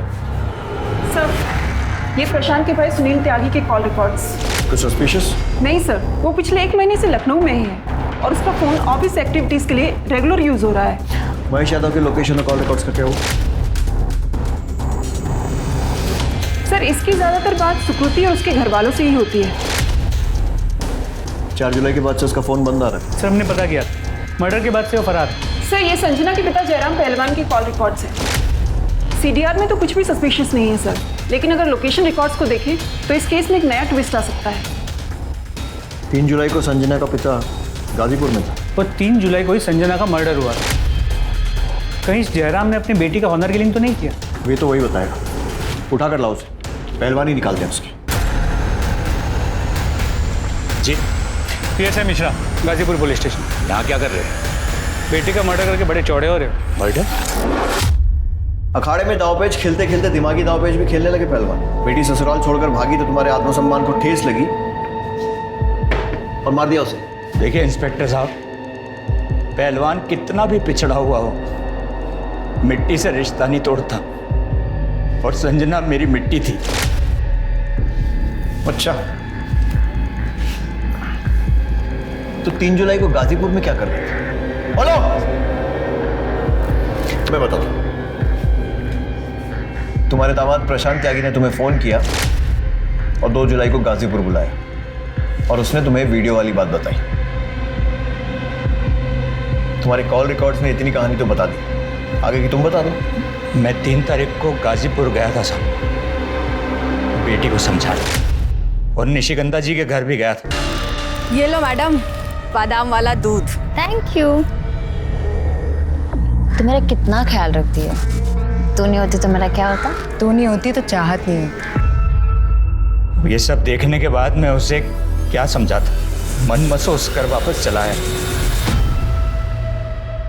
J: ये प्रशांत के भाई सुनील त्यागी के कॉल रिकॉर्ड्स।
I: कुछ सस्पिशियस?
J: नहीं सर, वो पिछले 1 महीने से लखनऊ में ही है और उसका फ़ोन ऑफिस एक्टिविटीज़ के लिए रेगुलर यूज़ हो रहा है।
I: महेश यादव के लोकेशन और कॉल रिकॉर्ड्स का क्या हो?
J: सर इसकी ज़्यादातर बात सुकृति और उसके घर वालों से ही होती है।
I: 4 जुलाई के बाद से उसका फ़ोन बंद आ रहा है।
K: सर हमने पता किया, मर्डर के बाद से वो फरार है।
J: सर ये संजना के पिता जयराम पहलवान की कॉल रिकॉर्ड्स है। CDR में तो कुछ भी सस्पिशियस नहीं है सर, लेकिन अगर लोकेशन रिकॉर्ड्स को देखें तो इस केस में एक नया ट्विस्ट आ सकता है।
I: 3 जुलाई को संजना का पिता गाजीपुर में था
K: और 3 जुलाई को ही संजना का मर्डर हुआ। कहीं जयराम ने अपनी बेटी का ऑनर किलिंग तो नहीं किया?
I: वे तो वही बताएगा। उठा कर लाओ उसे, पहलवान ही निकालते हैं उसकी।
L: जी
K: PSI Mishra, Ghazipur police station.
L: यहाँ क्या कर रहे हैं?
K: बेटी का मर्डर करके बड़े चौड़े हो रहे हो।
L: मर्डर?
I: अखाड़े में दावपेच खेलते खेलते दिमागी दावपेच भी खेलने लगे पहलवान। बेटी ससुराल छोड़कर भागी तो तुम्हारे आत्मसम्मान को ठेस लगी और मार दिया उसे।
L: देखिए इंस्पेक्टर साहब, पहलवान कितना भी पिछड़ा हुआ हो, मिट्टी से रिश्ता नहीं तोड़ता, और संजना मेरी मिट्टी थी।
I: अच्छा, तो 3 जुलाई को गाजीपुर में क्या कर रहे थे? बोलो, मैं बताता हूं। तुम्हारे दामाद प्रशांत त्यागी ने तुम्हें फोन किया और 2 जुलाई को गाजीपुर बुलाया और उसने तुम्हें वीडियो वाली बात बताई। तुम्हारे कॉल रिकॉर्ड्स ने इतनी कहानी तो बता दी, आगे की तुम बता दो।
L: मैं 3 तारीख को गाजीपुर गया था साहब, बेटी को समझाने, और निशिगंधा जी के घर भी गया था।
O: ये लो मैडम, बादाम वाला दूध।
B: Thank you. तू मेरा कितना ख्याल रखती है। तू नहीं होती तो मेरा क्या होता? तू नहीं होती तो चाहत नहीं होती।
L: ये सब देखने के बाद मैं उसे क्या समझाता, मन महसूस कर वापस चला आया।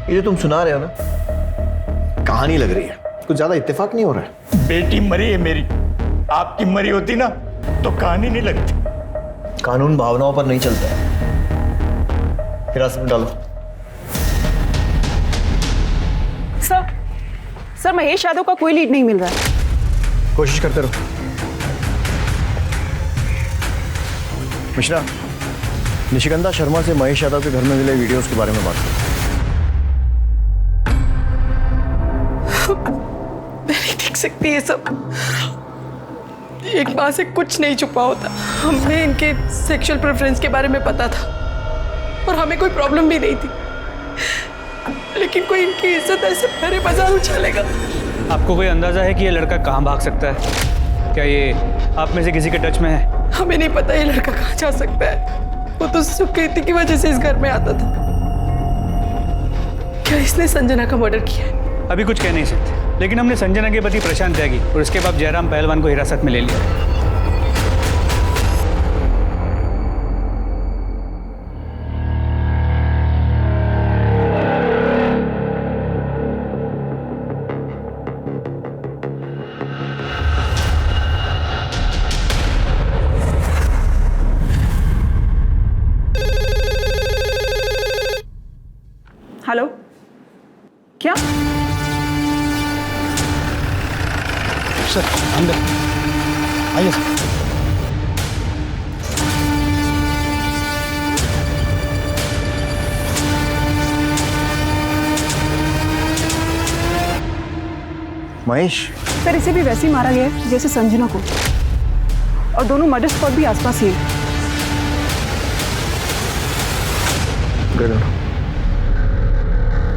I: ये जो तुम सुना रहे हो ना, कहानी लग रही है, कुछ ज्यादा इत्तेफाक नहीं हो रहा है।
L: बेटी मरी है मेरी, आपकी मरी होती ना तो कहानी नहीं लगती।
I: कानून भावनाओं पर नहीं चलता है। हिरासत में डालो।
J: सर महेश यादव का कोई लीड नहीं मिल रहा है।
I: कोशिश करते रहो। मिश्रा, निशिगंधा शर्मा से महेश यादव के घर में मिले वीडियोस के बारे में बात करो।
M: मैं नहीं देख सकती ये सब। एक माँ से कुछ नहीं छुपा होता। हमें इनके सेक्सुअल प्रेफरेंस के बारे में पता था और हमें कोई प्रॉब्लम भी नहीं थी, लेकिन कोई इनकी इज्जत ऐसे भरे बाजार उछालेगा।
K: आपको कोई अंदाजा है कि ये लड़का कहाँ भाग सकता है? क्या ये आप में से किसी के टच में है?
M: हमें नहीं पता ये लड़का कहाँ जा सकता है। वो तो सुकृति की वजह से इस घर में आता था। क्या इसने संजना का मर्डर किया है?
K: अभी कुछ कह नहीं सकते, लेकिन हमने संजना के पति प्रशांत त्यागी और उसके बाद जयराम पहलवान को हिरासत में ले लिया।
J: हेलो, क्या?
F: सर अंदर आइए सर।
I: महेश,
J: सर इसे भी वैसे ही मारा गया है जैसे संजना को, और दोनों मर्डर स्पॉट भी आसपास ही है।
I: गर्दन,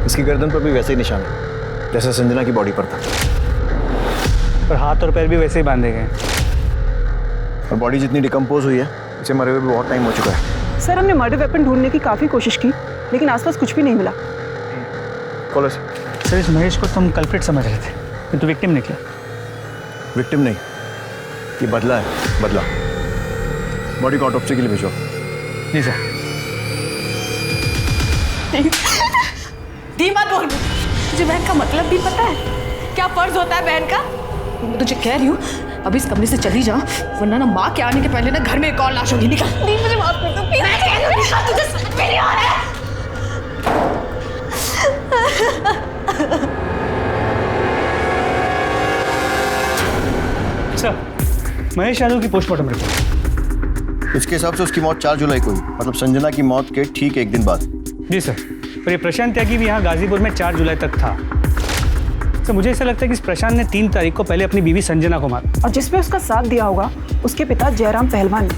I: इसकी गर्दन पर भी वैसे ही निशान है जैसे संजना की बॉडी पर था,
K: और हाथ और पैर भी वैसे ही बांधे गए।
I: और बॉडी जितनी डिकम्पोज हुई है, इसे मरे हुए भी बहुत टाइम हो चुका है।
J: सर हमने मर्डर वेपन ढूंढने की काफ़ी कोशिश की, लेकिन आसपास कुछ भी नहीं मिला।
I: कॉल
K: सर इस महेश को तुम कल्प्रिट समझ रहे थे, किंतु विक्टिम निकला।
I: विक्टिम नहीं, ये बदला है, बदला। बॉडी को ऑटोप्सी के लिए भेजो।
K: जी सर।
C: दी मत बोल, तुझे बहन का मतलब भी पता है? क्या फर्ज होता है बहन का? मैं तुझे कह रही हूँ अभी इस कमरे से चली जा, वरना ना माँ के आने के पहले ना घर में एक और लाश होगी। निकल। दी मुझे माफ कर दो प्लीज। मैं कह रही हूँ निकल, तुझे समझ में नहीं आ रहा है।
K: सर, महेश यादव की पोस्टमार्टम रिपोर्ट।
I: इसके हिसाब से उसकी मौत 4 जुलाई को हुई, मतलब संजना की मौत के ठीक एक दिन बाद।
K: जी सर, और ये प्रशांत त्यागी भी यहाँ गाजीपुर में 4 जुलाई तक था। सर मुझे ऐसा लगता है कि इस प्रशांत ने 3 तारीख को पहले अपनी बीवी संजना को मारा,
J: और जिसमें उसका साथ दिया होगा उसके पिता जयराम पहलवान ने।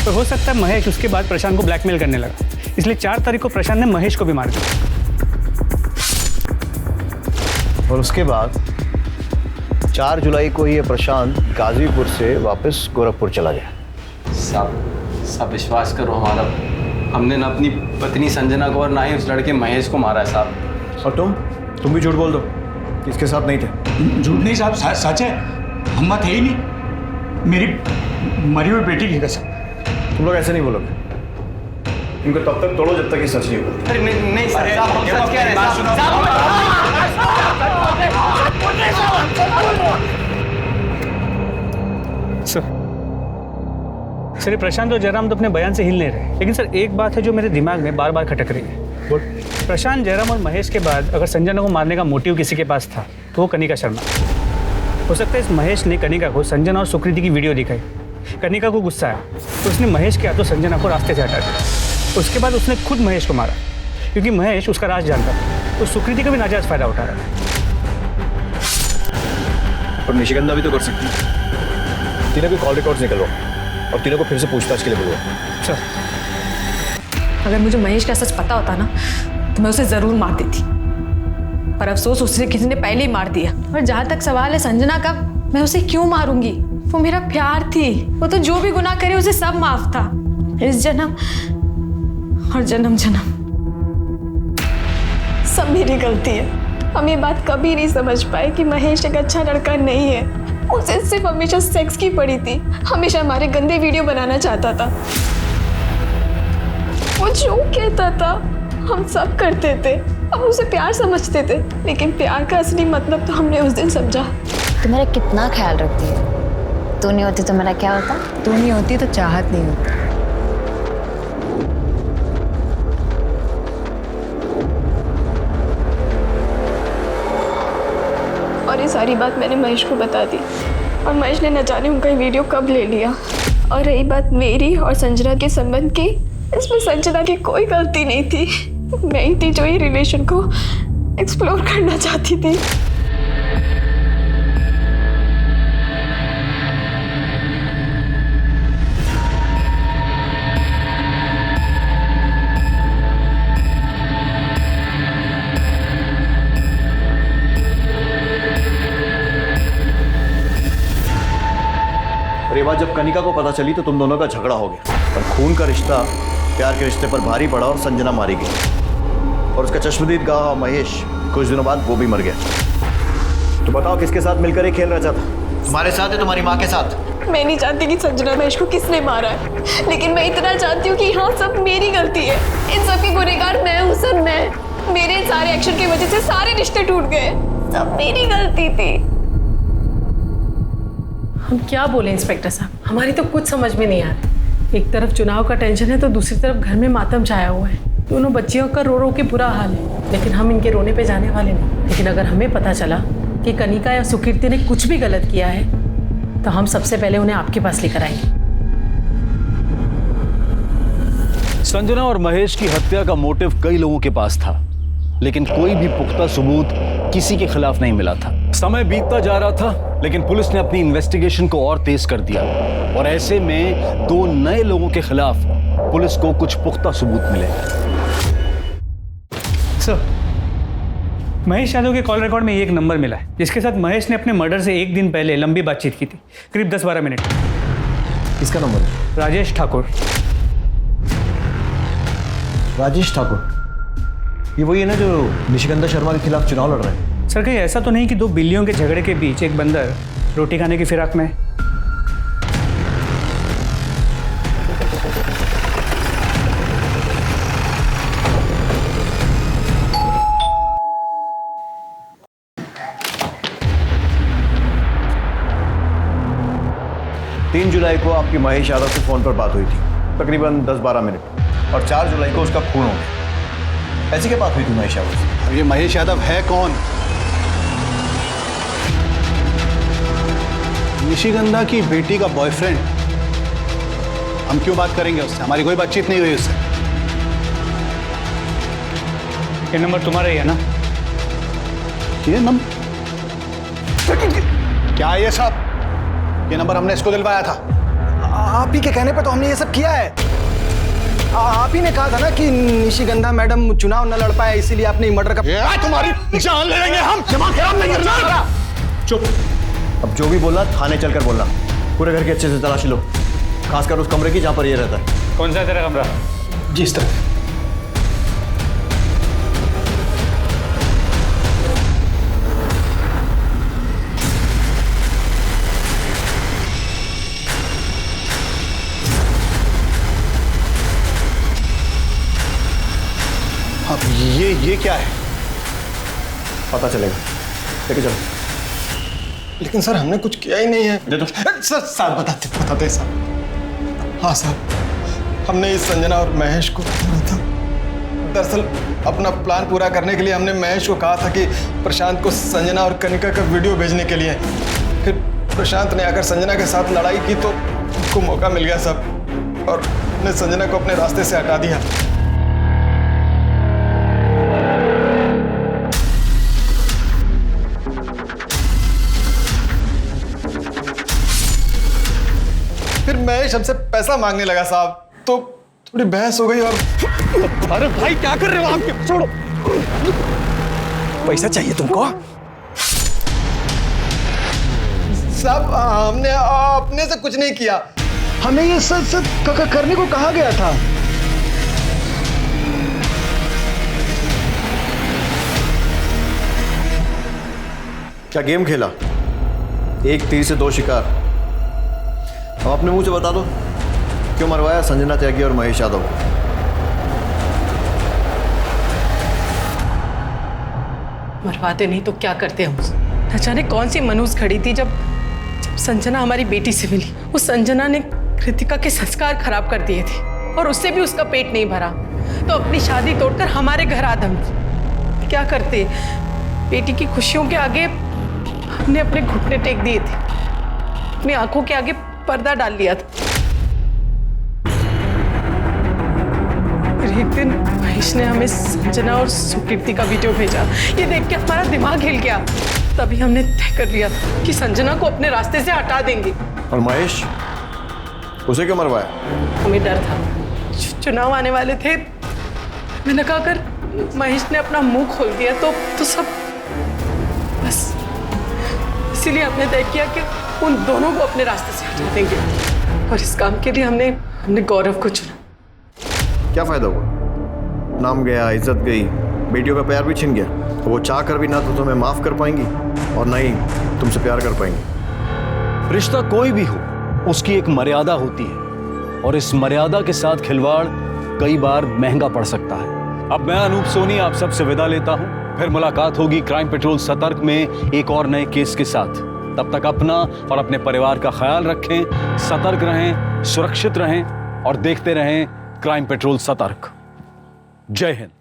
K: तो हो सकता है महेश उसके बाद प्रशांत को ब्लैकमेल करने लगा, इसलिए 4 तारीख को प्रशांत ने महेश को भी मार दिया।
I: और उसके बाद 4 जुलाई को ये प्रशांत गाजीपुर से वापस गोरखपुर चला गया।
D: साहब विश्वास करो हमारा, हमने ना अपनी पत्नी संजना को और ना ही उस लड़के महेश को मारा है साहब।
I: और तुम भी झूठ बोल दो, इसके साथ नहीं थे।
L: झूठ नहीं साहब, सच है, हम थे ही नहीं। मेरी मरी हुई बेटी की कसम।
I: तुम लोग ऐसे नहीं बोलोगे, इनको तब तक तोड़ो जब तक ये सच नहीं बोलते।
D: अरे नहीं सर, साहब हम सच कह रहे हैं।
K: सर ये प्रशांत और जयराम तो अपने बयान से हिल नहीं रहे, लेकिन सर एक बात है जो मेरे दिमाग में बार बार खटक रही है। प्रशांत, जयराम और महेश के बाद अगर संजना को मारने का मोटिव किसी के पास था तो वो कनिका शर्मा। हो सकता है इस महेश ने कनिका को संजना और सुकृति की वीडियो दिखाई, कनिका को गुस्सा आया तो उसने महेश के हाथों संजना को रास्ते से हटा दिया। उसके बाद उसने खुद महेश को मारा, क्योंकि महेश उसका राज जानता था, तो सुकृति का भी नाजायज फायदा उठा रहा था।
I: और निशिगंधा भी तो कर सकती है। तीनों की कॉल रिकॉर्ड्स निकलवाओ और तीनों को फिर से पूछताछ के लिए बुलवाओ।
K: सर,
C: अगर मुझे महेश का सच पता होता ना तो मैं उसे जरूर मार देती, पर अफसोस उसे किसी ने पहले ही मार दिया। और जहाँ तक सवाल है संजना का, मैं उसे क्यों मारूंगी? वो मेरा प्यार थी, वो तो जो भी गुनाह करे उसे सब माफ था। इस जन्म और जन्म जन्म सब मेरी गलती है। हम ये बात कभी नहीं समझ पाए कि महेश एक अच्छा लड़का नहीं है। उसे सिर्फ हमेशा सेक्स की पड़ी थी, हमेशा हमारे गंदे वीडियो बनाना चाहता था। वो जो कहता था हम सब करते थे, हम उसे प्यार समझते थे, लेकिन प्यार का असली मतलब तो हमने उस दिन समझा।
B: तू मेरा कितना ख्याल रखती है। तू नहीं होती तो मेरा क्या होता?
C: तू नहीं होती तो चाहत नहीं होती। और ये सारी बात मैंने महेश को बता दी, और महेश ने न जाने उनका वीडियो कब ले लिया। और रही बात मेरी और संजना के संबंध की, इसमें संजना की कोई गलती नहीं थी। मैं ही थी जो ये रिलेशन को एक्सप्लोर करना चाहती थी।
I: और ये बात जब कनिका को पता चली तो तुम दोनों का झगड़ा हो गया, और खून का रिश्ता प्यार के रिश्ते पर भारी पड़ा और संजना मारी गई। और उसका चश्मदीद गवाह महेश कुछ दिनों बाद वो भी मर गया। तो बताओ किसके साथ मिलकर ये खेल रचा था? तुम्हारे साथ है, तुम्हारी माँ के साथ?
C: मैं नहीं जानती कि संजना महेश को किसने मारा है, लेकिन मैं इतना जानती हूँ कि यहाँ सब मेरी गलती है। इन सब की गुनहगार मैं हूँ सर, मैं। मेरे सारे एक्शन की वजह से सारे रिश्ते टूट गए, सब मेरी गलती थी।
G: हम क्या बोले इंस्पेक्टर साहब, हमारी तो कुछ समझ में नहीं आ रहा।
M: एक तरफ चुनाव का टेंशन है तो दूसरी तरफ घर में मातम छाया हुआ है। दोनों बच्चियों का रो रो के बुरा हाल है, लेकिन हम इनके रोने पे जाने वाले नहीं। लेकिन अगर हमें पता चला कि कनिका या सुकीर्ति ने कुछ भी गलत किया है तो हम सबसे पहले उन्हें आपके पास लेकर आएंगे।
A: संजना और महेश की हत्या का मोटिव कई लोगों के पास था, लेकिन कोई भी पुख्ता सबूत किसी के खिलाफ नहीं मिला था। समय बीतता जा रहा था, लेकिन पुलिस ने अपनी इन्वेस्टिगेशन को और तेज कर दिया और ऐसे में 2 नए लोगों के खिलाफ पुलिस को कुछ पुख्ता सबूत मिले।
K: सर, महेश यादव के कॉल रिकॉर्ड में एक नंबर मिला है जिसके साथ महेश ने अपने मर्डर से एक दिन पहले लंबी बातचीत की थी, करीब 10-12 मिनट।
I: किसका नंबर है?
K: राजेश ठाकुर।
I: राजेश ठाकुर, ये वही है ना जो निशिगंधा शर्मा के खिलाफ चुनाव लड़ रहे हैं?
K: सर, कहीं ऐसा तो नहीं कि 2 बिल्लियों के झगड़े के बीच एक बंदर रोटी खाने की फिराक में?
I: तीन जुलाई को आपकी महेश यादव से फोन पर बात हुई थी, तकरीबन 10-12 मिनट, और 4 जुलाई को उसका खून हो गया। ऐसी क्या बात हुई थी महेश यादव से?
F: अब ये महेश यादव है कौन? निशिगंधा की बेटी का बॉयफ्रेंड। हम क्यों बात करेंगे उससे? हमारी कोई बातचीत नहीं हुई उससे।
K: ये नंबर तुम्हारा ही है ना?
F: ये नंबर? क्या ये सब? ये नंबर हमने इसको दिलवाया था।
D: आप ही के कहने पर तो हमने ये सब किया है। आप ही ने कहा था ना कि निशिगंधा मैडम चुनाव न लड़ पाए, इसीलिए आपने मर्डर का।
F: तुम्हारी जान ले लेंगे हम। दिमाग खराब नहीं करना।
I: चुप। अब जो भी बोलना थाने चलकर बोलना। पूरे घर की अच्छे से तलाशी लो, खासकर उस कमरे की जहां पर ये रहता है।
K: कौन सा है तेरा कमरा?
D: जी इस तरह।
F: अब ये क्या है?
I: पता चलेगा, लेके चलो।
D: लेकिन सर हमने कुछ किया ही नहीं है।
I: दे दो।
D: सर साहब बताते साहब। हाँ साहब, हमने इस संजना और महेश को मारा था। दरअसल अपना प्लान पूरा करने के लिए हमने महेश को कहा था कि प्रशांत को संजना और कनिका का वीडियो भेजने के लिए। फिर प्रशांत ने आकर संजना के साथ लड़ाई की तो उनको मौका मिल गया साहब, और ने संजना को अपने रास्ते से हटा दिया। फिर महेश हमसे पैसा मांगने लगा साहब, तो थोड़ी बहस हो गई। और
F: अरे भाई क्या कर रहे हो आप? छोड़ो।
D: पैसा चाहिए तुमको? साहब हमने अपने से कुछ नहीं किया, हमें ये सब करने को कहा गया था।
I: क्या गेम खेला? एक तीर से 2 शिकार। अब अपने मुंह से बता दो, क्यों मरवाया संजना त्यागी और महेश यादव को?
M: मरवाते नहीं तो क्या करते हम? न जाने कौन सी मनूस खड़ी थी जब संजना हमारी बेटी से मिली। उस संजना ने कृतिका के संस्कार खराब कर दिए थे और उससे भी उसका पेट नहीं भरा, तो अपनी शादी तोड़कर हमारे घर आदम। क्या करते? बेटी की खुशियों के आगे हमने अपने घुटने टेक दिए थे, अपनी आंखों के आगे पर्दा डाल लिया था। फिर एक दिन महेश ने हमें संजना और सुकीर्ति का वीडियो भेजा। ये देख के हमारा दिमाग हिल गया। तभी हमने तय कर लिया कि संजना को अपने रास्ते से हटा देंगे।
I: और महेश, उसे क्यों मरवाया?
M: हमें डर था, चुनाव आने वाले थे। मैंने कहा अगर महेश ने अपना मुंह खोल दिया तो सब बस। इसीलिए हमने तय किया कि उन दोनों को अपने रास्ते से हटा देंगे, और इस काम के लिए हमने गौरव को चुना।
I: क्या फायदा हुआ? नाम गया, इज्जत गई, बेटियों का प्यार भी छिन गया। तो वो चाह कर भी ना तो तुम्हें माफ कर पाएंगी और ना ही तुमसे प्यार कर पाएंगी।
A: रिश्ता कोई भी हो, उसकी एक मर्यादा होती है, और इस मर्यादा के साथ खिलवाड़ कई बार महंगा पड़ सकता है। अब मैं अनूप सोनी आप सबसे विदा लेता हूं। फिर मुलाकात होगी क्राइम पेट्रोल सतर्क में एक और नए केस के साथ। तब तक अपना और अपने परिवार का ख्याल रखें, सतर्क रहें, सुरक्षित रहें और देखते रहें क्राइम पेट्रोल सतर्क। जय हिंद।